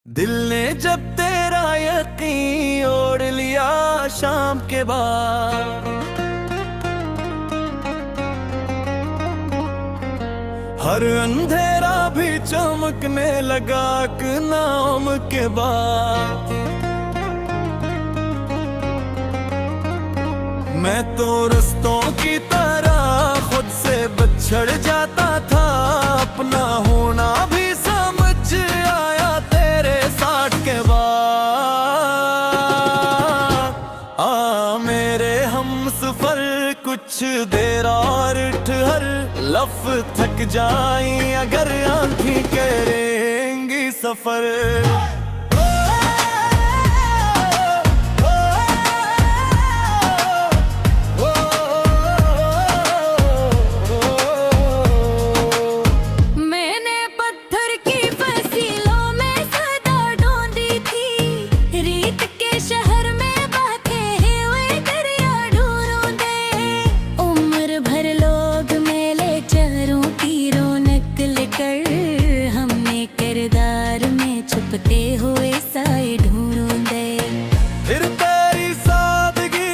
दिल ने जब तेरा यकीन ओढ़ लिया शाम के बाद, हर अंधेरा भी चमकने लगा नाम के बाद। मैं तो रस्तों की तरह खुद से बिछड़ जाता था, अपना होना भी समझ आया तेरे साथ के बाद। मेरे हमसफर कुछ देर और ठहर, लफ थक जाए अगर आंखें करेंगी सफर। छुपते हुए साए ढूंढे, फिर तेरी सादगी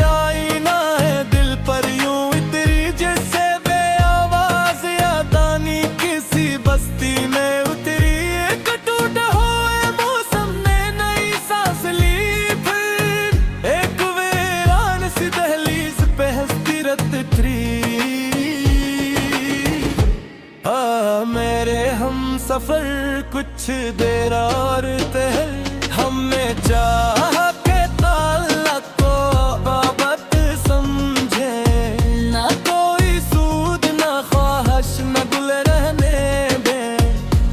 आई ना है दिल पर यूं इतरी, जैसे बेआवाज यादानी किसी बस्ती में उतरी। एक टूटा हुए मौसम ने नई सांस ली, फिर एक वीरान सी दहलीज पे हंसती रत ट्री। मेरे हम सफर कुछ देर और ठहर, हमने चाह के ताल्लुक को बाबत समझे, ना कोई सूद ना ख्वाहिश न गुल रहने दे।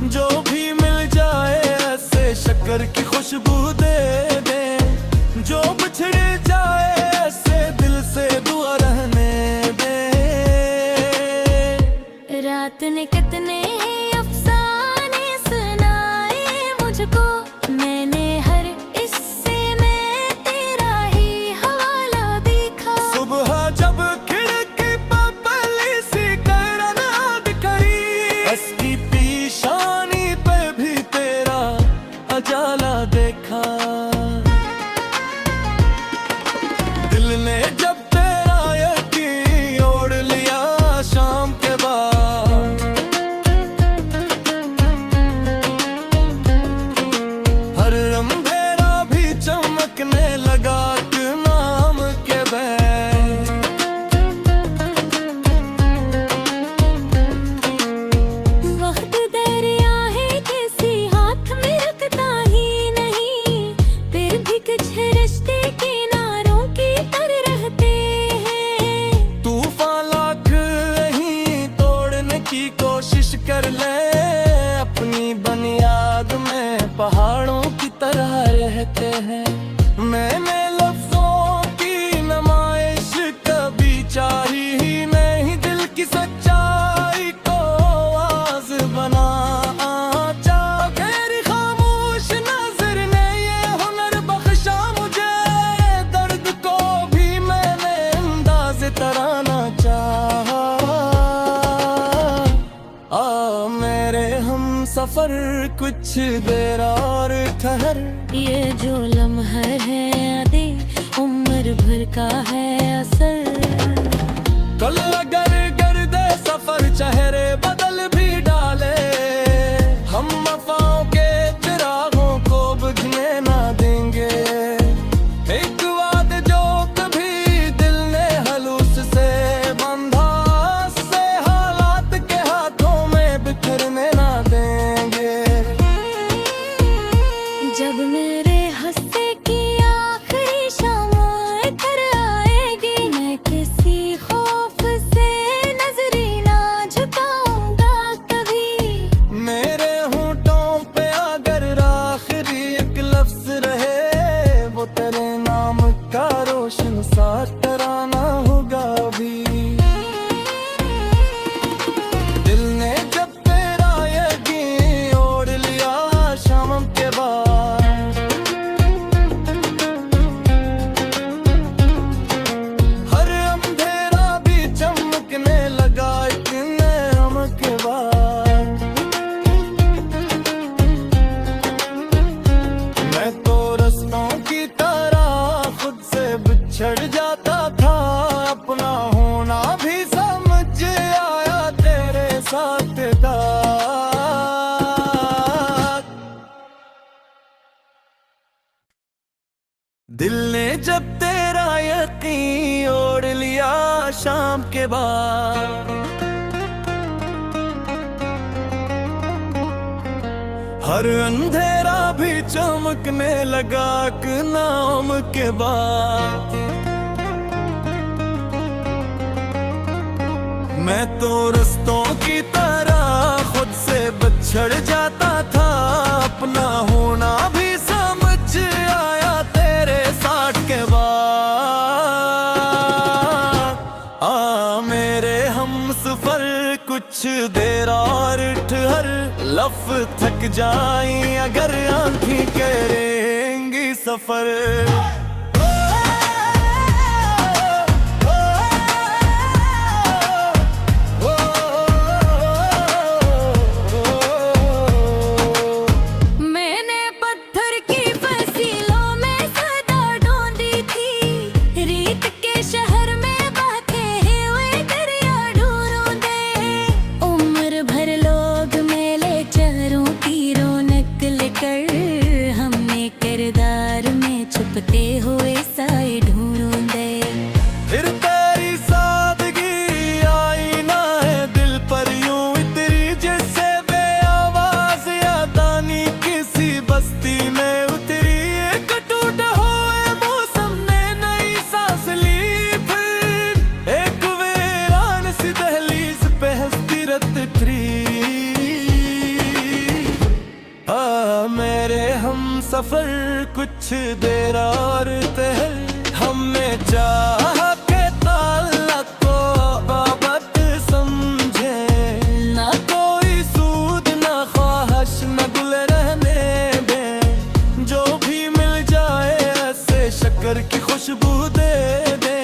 जो भी मिल जाए ऐसे शक्कर की खुशबू दे दे, जो बिछड़ जाए ऐसे दिल से दुआ रहने दे। रात ने कितने अफसाने सुनाए मुझको, मैंने हर हिस्से में तेरा ही हवाला देखा। सुबह जब खिड़की पर पली सी करन दिखाई, इसकी पेशानी पे भी तेरा अजाला देखा। दिल ने जब तेरा यकीन ओढ़ लिया शाम के बाद, हर अंधेरा भी चमकने लगा नाम के बैग। वक्त दरिया है किसी हाथ में रखता ही नहीं, फिर भी कुछ रिश्ते किनारों की तरह रहते हैं। तूफान लाख नहीं तोड़ने की कोशिश कर ले, अपनी बुनियाद में पहाड़ों की तरह रहते हैं। मैंने लफ्जों की नुमाइश कभी चाही ही नहीं, दिल की सच्चाई को आवाज बना चाह। तेरी खामोश नजर ने ये हुनर बख्शा मुझे, दर्द को भी मैंने अंदाज़ तराना चाहा। मेरे हम सफर कुछ देर और ठहर, ये जो लम्हा है यादें उम्र भर का है असर। कल अगर गर्दे सफर चेहरे बदल भी डाले, हम वफाओं के चिरागों को बुझने ना देंगे। एक वाद जो कभी दिल ने हलूस से बंधा, से हालात के हाथों में बिखरने ना देंगे। जब मेरे हंसते की आखिरी शाम घर आएगी, मैं किसी खौफ से नजरी ना झुकाऊंगा। दिल ने जब तेरा यकीन ओढ़ लिया शाम के बाद, हर अंधेरा भी चमकने लगा कि नाम के बाद। मैं तो रस्तों की तरह खुद से बिछड़ जाता था, अपना होना भी समझ आया तेरे साथ के बाद। मेरे हमसफर कुछ देर और ठहर, लफ थक जाई अगर आंखें करेंगी सफर। छुपते हुए साए ढूंढूंगे, फिर तेरी सादगी आई ना है दिल पर यूं इतरी, जैसे बेआवाज यादानी किसी बस्ती में उतरी। एक टूटा हुए मौसम ने नई सांस ली, फिर एक वीरान सी दहलीज पे हंसती रत थी। मेरे हमसफर कुछ देर और ठहर, हमने चाह के ताल्लुक को बाबत समझे, ना कोई सूद ना ख्वाहिश न गुल रहने दे। जो भी मिल जाए ऐसे शक्कर की खुशबू दे दे,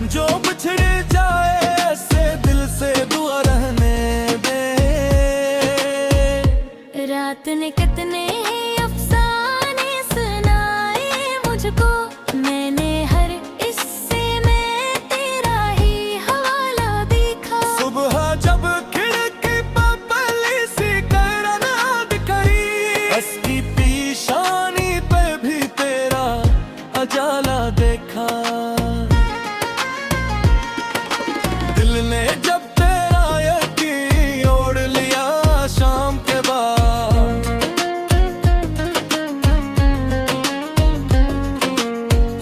जो बिछड़ जाए ऐसे दिल से दुआ रहने दे। रात ने कितने अफसाने सुनाए मुझको, मैंने हर हिस्से में तेरा ही हवाला देखा। सुबह जब खिड़की पर पली सी करन दिखरी, इसकी पेशानी पे भी तेरा अजाला देखा। दिल ने जब तेरा यकीन ओढ़ लिया शाम के बाद,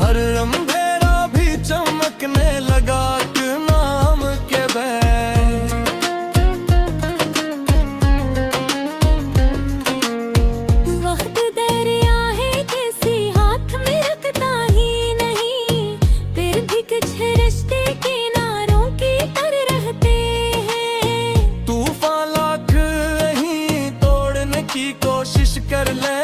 हर अंधेरा भी चमकने लगा कि नाम के बैर। वक्त दरिया है किसी हाथ में रखता ही नहीं, फिर भी कुछ रिश्ते किनारों की तरह रहते हैं। तूफान लाख नहीं तोड़ने की कोशिश कर ले,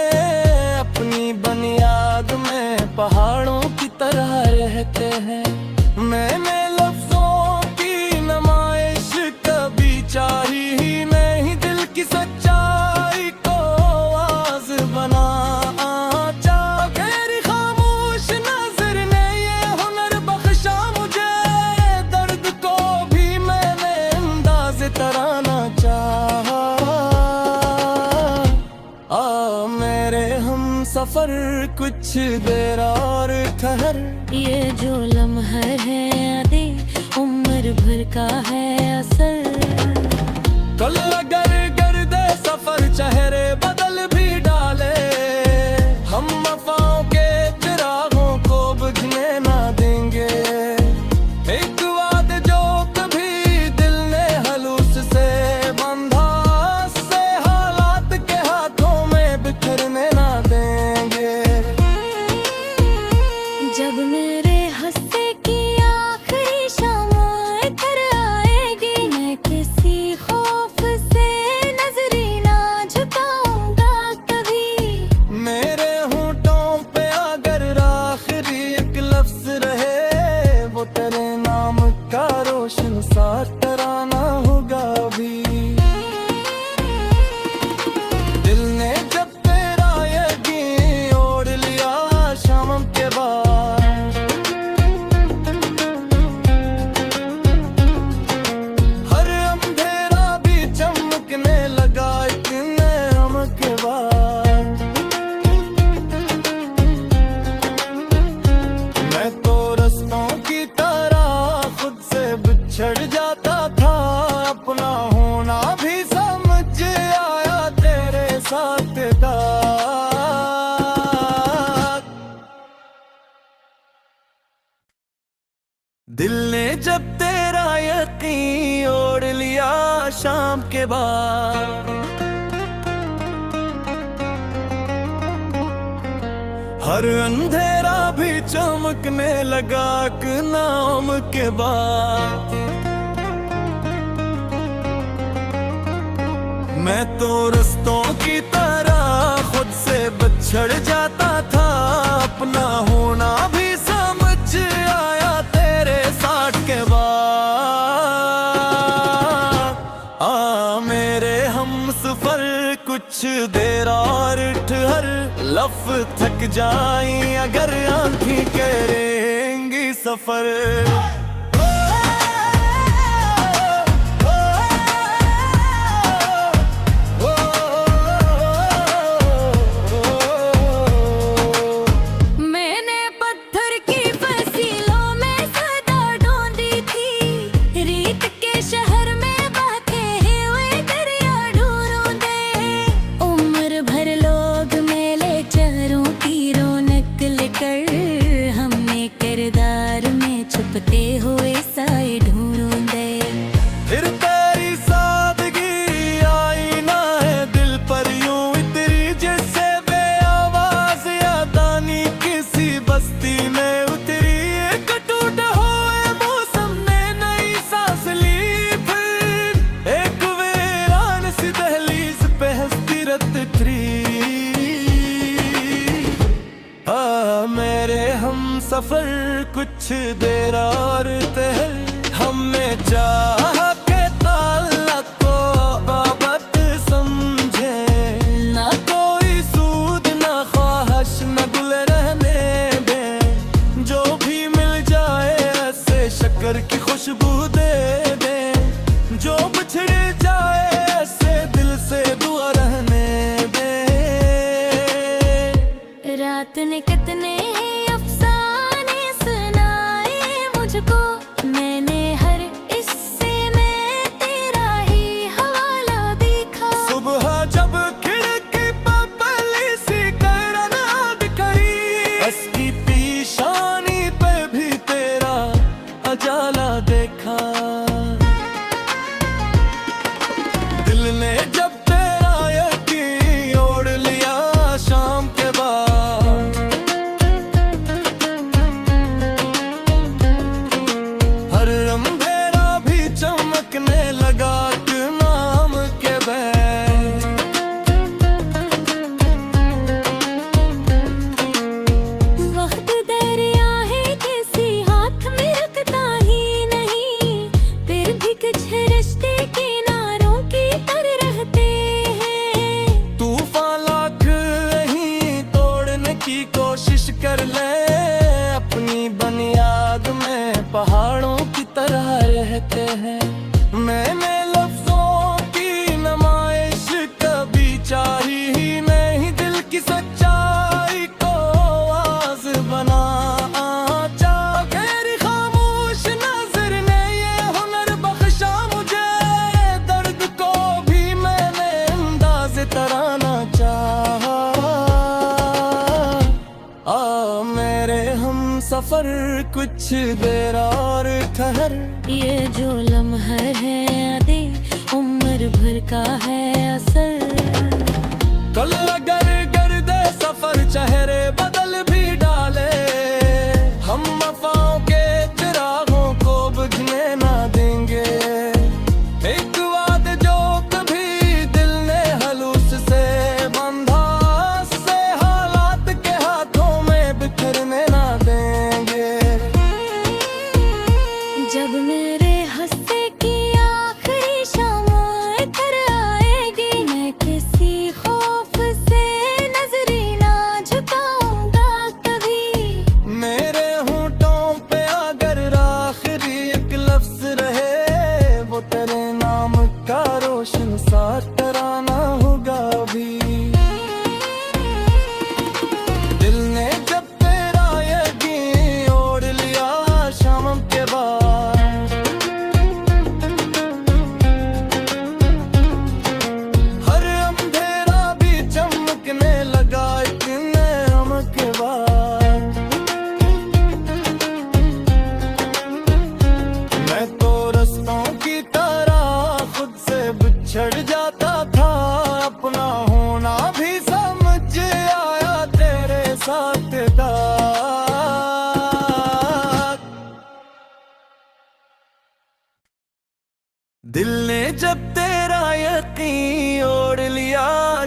अपनी बुनियाद में पहाड़ों की तरह रहते हैं। मैंने लफ्जों की नुमाइश कभी चाही ही नहीं, दिल की सच्चाई को आवाज बना चाह। तेरी खामोश नजर ने ये हुनर बख्शा मुझे, दर्द को भी मैंने अंदाज तराना चाहा। मेरे हमसफर कुछ देर और ठहर, ये जो लम्हा है यादें उम्र भर का है असर। कल अगर गर्दे सफर चेहरे बदल भी डाले, हम वफाओं के चिरागों को बुझने ना देंगे। एक वादे जो कभी दिल ने हलूस से बंधा, से हालात के हाथों में बिखरने ना देंगे। जब मेरे हंसते की आखिरी शाम घर आएगी, मैं किसी खौफ से नजरी ना झुकाऊंगी। दिल ने जब तेरा यकीन ओढ़ लिया शाम के बाद, हर अंधेरा भी चमकने लगा कि नाम के बाद। मैं तो रस्तों की तरह खुद से बिछड़ जाता था, अपना होना भी समझ आया तेरे साथ के बाद। मेरे हमसफर कुछ देर और ठहर, लफ थक जाई अगर आंखें करेंगी सफर। छुपते हुए साए ढूंढे, फिर तेरी सादगी आई ना है दिल पर यूं इतरी, जैसे बेआवाज यादानी किसी बस्ती में उतरी। एक टूटा हुए मौसम ने नई सांस ली, फिर एक वीरान सी दहलीज पे हंसती रत थी। मेरे हम सफर कुछ देर और ठहर, हमने चाह के ताल्लुक को बाबत समझे, ना कोई सूद ना ख्वाहिश न गुल रहने दे। जो भी मिल जाए ऐसे शक्कर की खुशबू दे दे, जो बिछड़ जाए ऐसे दिल से दुआ रहने दे। रात ने कितने अफसाने सुनाए मुझको, मैंने हर हिस्से में तेरा ही हवाला देखा। सुबह जब खिड़की पर पहली सी किरण दिखाई, उसकी पेशानी पे भी तेरा उजाला देखा। दिल ने जब तेरा यकीन ओढ़ लिया शाम के बाद, हर अंधेरा भी चमकने लगा कि नाम के बैद। वक्त दरिया है किसी हाथ में रखता ही नहीं, फिर भी कुछ रिश्ते किनारों की तरह रहते हैं। तूफान लाख नहीं तोड़ने की कोशिश कर ले, अपनी बुनियाद में पहाड़ों की तरह रहते हैं। मैंने लफ्जों की नुमाइश कभी चाही ही नहीं, दिल की सच्चाई को आवाज बना चाह। तेरी खामोश नजर ने ये हुनर बख्शा मुझे, दर्द को भी मैंने अंदाज़ तराना चाहा। मेरे हम सफर कुछ देर और ठहर, ये जो लम्हा है आधे उम्र भर का है असर। कल अगर गर्दे सफर चेहरे बदल भी डाले, हम वफाओं के चिरागों को बुझने ना देंगे। एक वाद जो कभी दिल ने हलूस से बंधा, से हालात के हाथों में बिखरने ना देंगे। जब मेरे हंसते की आखिरी शाम इधर आएगी, मैं किसी खौफ से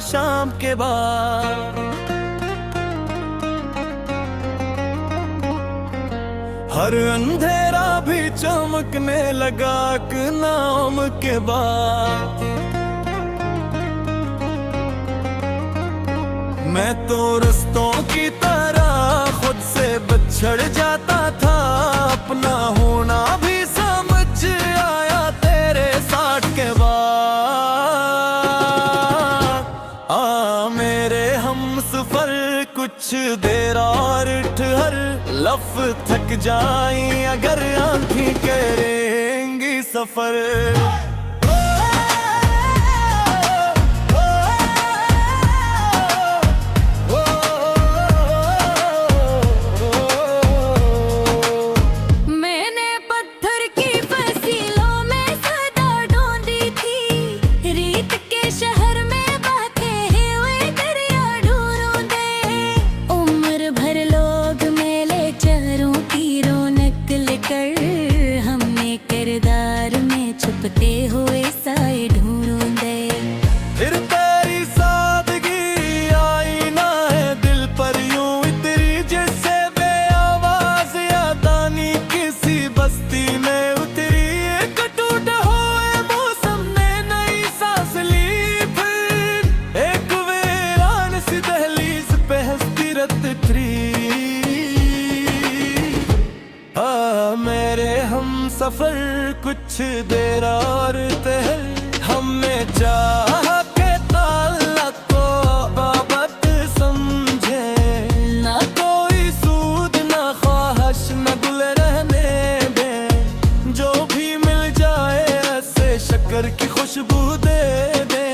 शाम के बाद। हर अंधेरा भी चमकने लगा एक नाम के बाद। मैं तो रस्तों की तरह खुद से बिछड़ जाता था, अपना होना भी समझ आया तेरे साथ के बाद। मेरे हमसफर कुछ देर और ठहर, लफ थक जाई अगर आंखें करेंगी सफर। छुपते हुए साए ढूंढे, फिर तेरी सादगी आई ना है दिल पर यूं इतरी, जैसे बेआवाज यादानी किसी बस्ती में उतरी। एक टूटे हुए मौसम ने नई सांस ली, फिर एक वीरान सी दहलीज पे हंसती रत उतरी। मेरे हमसफर कुछ देर और ठहर, हमने चाह के ताल्लुक को बाबत समझे, ना कोई सूद ना ख्वाहिश न गुल रहने दे। जो भी मिल जाए ऐसे शक्कर की खुशबू दे दे,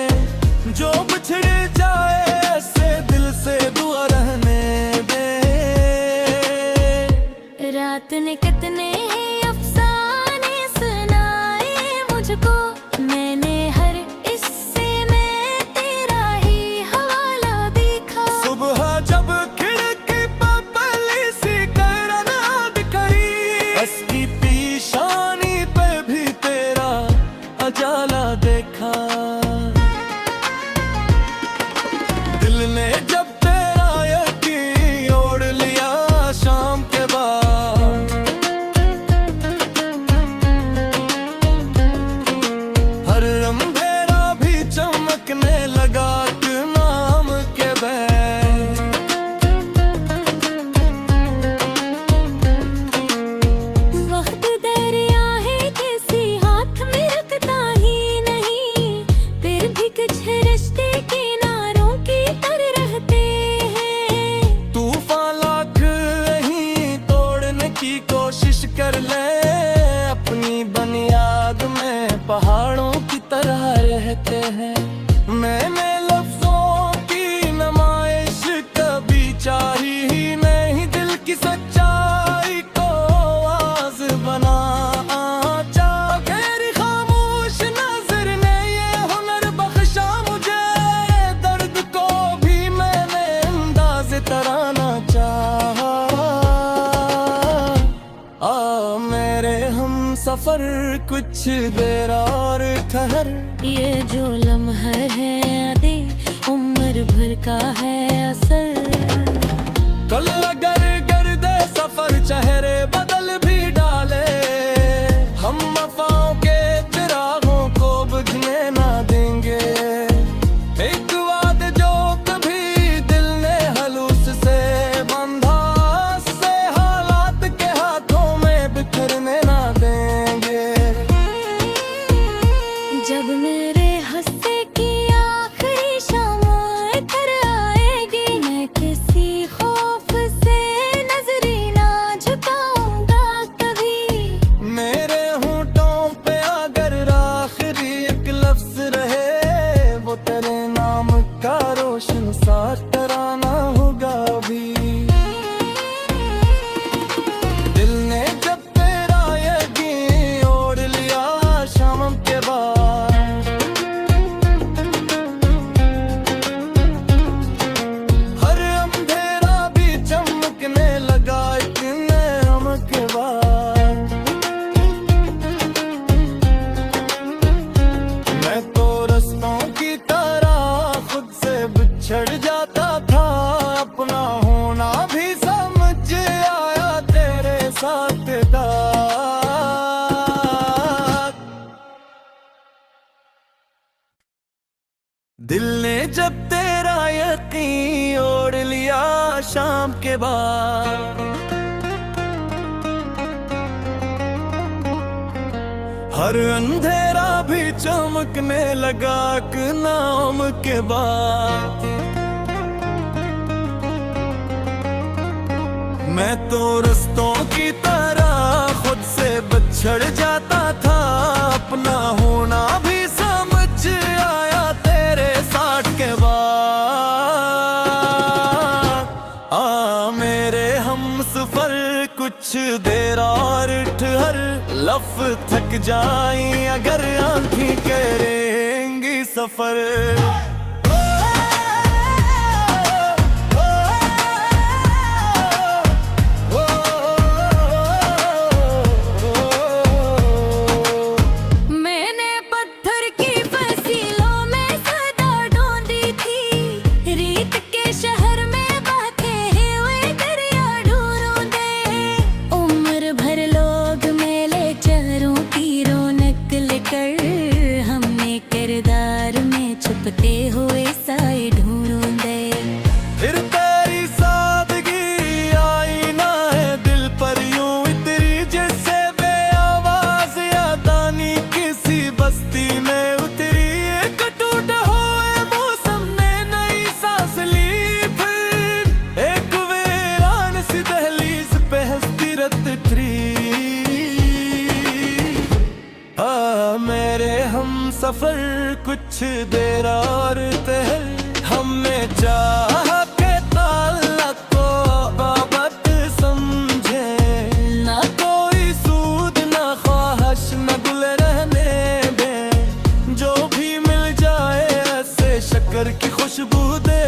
जो बिछड़ जाए ऐसे दिल से दुआ रहने दे। रात ने कितने अफसाने सुनाए मुझको, मैंने हर हिस्से में तेरा ही हवाला देखा। सुबह जब खिड़की पर पहली सी किरण दिखाई, इसकी पेशानी पे भी तेरा उजाला देखा। दिल ने जब तेरा यकीन ओढ़ लिया शाम के बाद। हर अंधेरा भी चमकने लगा एक नाम के बैग। वक्त दरिया है किसी हाथ में रखता ही नहीं, फिर भी कुछ रिश्ते किनारों की तरह रहते हैं। तूफान लाख नहीं तोड़ने की कोशिश कर ले, अपनी बुनियाद में पहाड़ों की तरह रहते हैं। मैंने लफ्जों की नुमाइश कभी चाही ही नहीं, दिल की सच्चाई को आवाज बना चाह। गैर खामोश नजर ने ये हुनर बख्शा मुझे, दर्द को भी मैंने अंदाज तराना चाहा। मेरे हमसफर कुछ देर और ठहर, ये जो लम्हा है यादें उम्र भर का है असर। कल अगर गर्दे सफर चेहरे बदल भी डाले, हम वफाओं के चिरागों को बुझने ना देंगे। एक वादे जो कभी दिल ने हलूस से बंधा, से हालात के हाथों में बिखरने ना देंगे। जब मेरे हंसते की आखिरी शाम कर आए, शाम के बाद। हर अंधेरा भी चमकने लगा कि नाम के बाद। मैं तो रस्तों की तरह खुद से बिछड़ जाता था, अपना होना भी समझ आया तेरे साथ के बाद। मेरे हमसफर कुछ देर और ठहर, लफ थक जाई अगर आंखें करेंगी सफर। छुपते हुए साए ढूंढे, फिर तेरी सादगी आई ना है दिल पर यूं इतरी, जैसे बेआवाज यादानी किसी बस्ती में उतरी। एक टूटा हुए मौसम ने नई सांस ली, फिर एक वीरान सी दहलीज पे हंसती रत थी। मेरे हम सफर कुछ देर और ठहर, हमने चाह के ताल्लुक को बाबत समझे। ना कोई सूद ना ख्वाहिश न गुल रहने दे, जो भी मिल जाए ऐसे शक्कर की खुशबू दे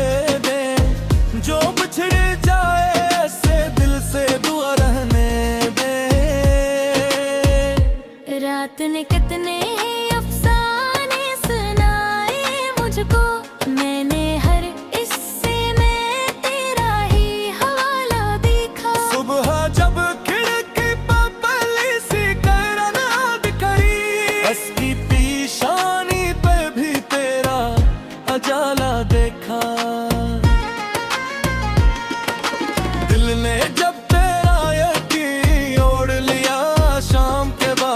दे। जो बिछड़ जाए ऐसे दिल से दुआ रहने दे। रात ने कितने अफसाने सुनाए मुझको, मैंने हर हिस्से में तेरा ही हवाला देखा। सुबह जब खिड़की पर पहली सी करन दिखरी, इसकी पेशानी पे भी तेरा अजाला देखा। दिल ने जब तेरा यकीन ओढ़ लिया शाम के बाद।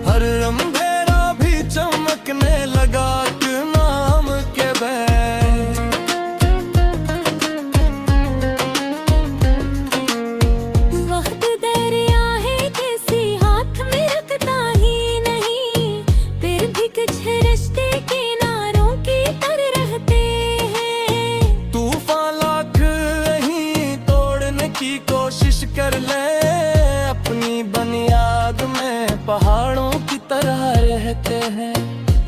हर अंधेरा भी चमकने लगा कि नाम के बाद। वक्त दरिया है किसी हाथ में रखता ही नहीं, फिर भी कुछ रिश्ते किनारों की तरह रहते हैं। तूफान लाख नहीं तोड़ने की कोशिश कर ले, अपनी बुनियाद में पहाड़ों की तरह रहते हैं।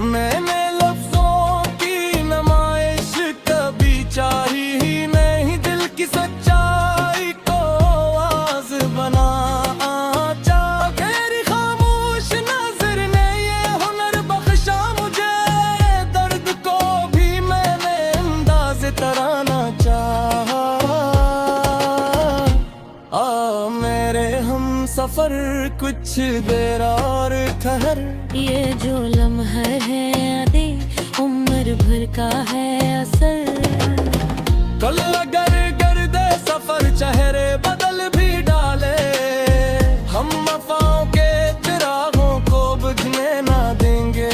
मैंने लफ्जों की नुमाइश कभी चाही ही नहीं, दिल की सच्चाई को आवाज बना चाह। गैर खामोश नजर ने ये हुनर बख्शा मुझे, दर्द को भी मैंने अंदाज तराना चाहा। मेरे हम सफर कुछ देर और ठहर, ये जो लम्हा है आदे उम्र भर का है असर। कल अगर गर्दे सफर चेहरे बदल भी डाले, हम वफाओं के चिरागों को बुझने ना देंगे।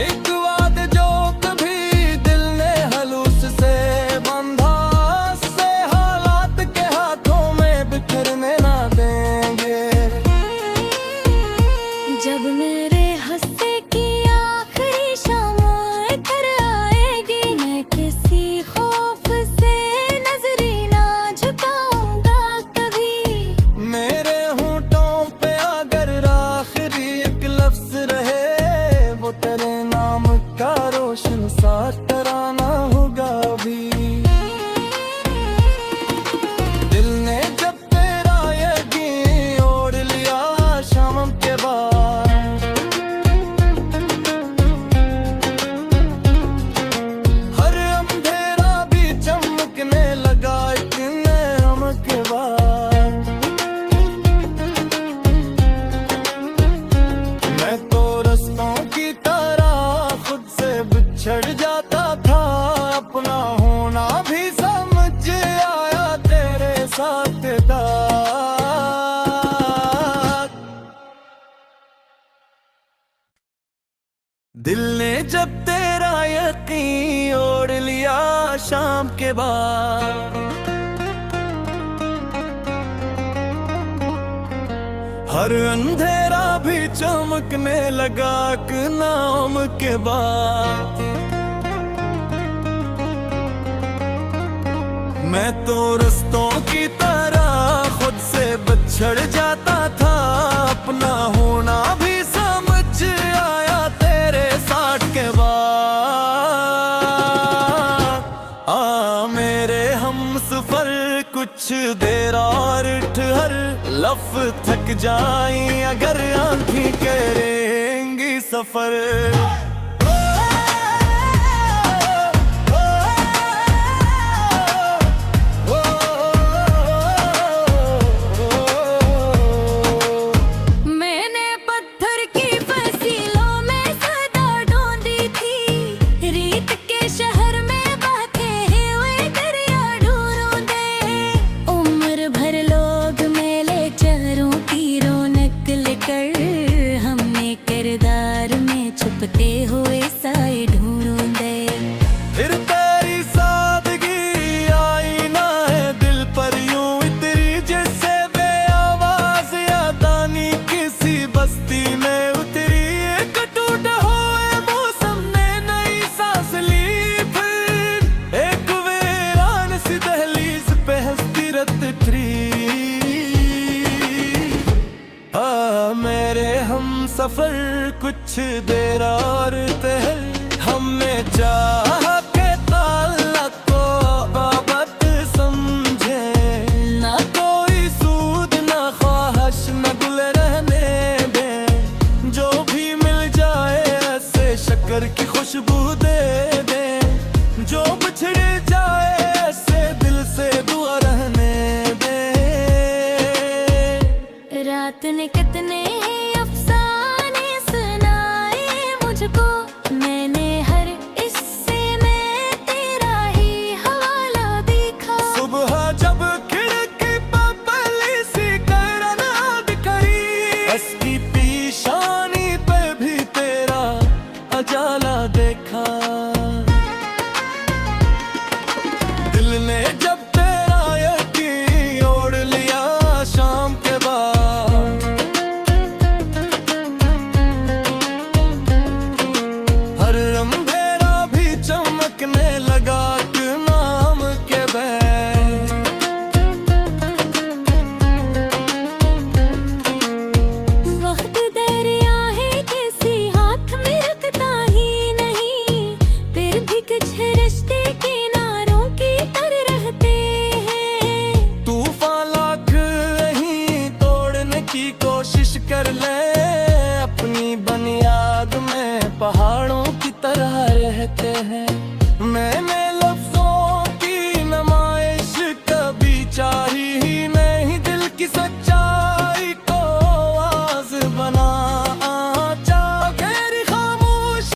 एक वाद जो कभी दिल ने हलूस से बंधा, से हालात के हाथों में बिखरने ना देंगे। जब मेरे हंसते की आखिरी शाम कर आए, दिल ने जब तेरा यकीन ओढ़ लिया शाम के बाद, हर अंधेरा भी चमकने लगा नाम के बाद। मैं तो रस्तों की तरह खुद से बिछड़ जाता था, अपना होना भी समझ आया तेरे साथ के बाद। मेरे हमसफर कुछ देर और ठहर, लफ थक जाए अगर आंखें करेंगी सफर। छुपते हुए साए ढूंढे, फिर तेरी सादगी आई ना है दिल पर यूं इतरी, जैसे बेआवाज यादानी किसी बस्ती में उतरी। एक टूटा हुए मौसम ने नई सांस ली, फिर एक वीरान सी दहलीज पे हंसती रत थी। मेरे हम सफर कुछ देर और ठहर, हमने चाह के ताल्लुक को बाबत समझे, ना कोई सूद ना ख्वाहिश न गुल रहने दे। जो भी मिल जाए ऐसे शक्कर की खुशबू दे दे, जो बिछड़ जाए ऐसे दिल से दुआ रहने दे। रात ने कितने अफसाने सुनाए मुझको, मैंने हर हिस्से में तेरा ही हवाला देखा। सुबह जब खिड़की पर पहली सी किरण दिखाई, इसकी पेशानी पे भी तेरा उजाला देखा। दिल ने जब तेरा यकीन ओढ़ लिया शाम के बाद, हर अंधेरा भी चमकने लगा नाम के बैद। वक्त दरिया है किसी हाथ में रखता ही नहीं, फिर भी कुछ रिश्ते किनारों की तरह रहते हैं। तूफान लाख नहीं तोड़ने की कोशिश कर ले, अपनी बुनियाद में पहाड़ों की तरह रहते हैं। मैंने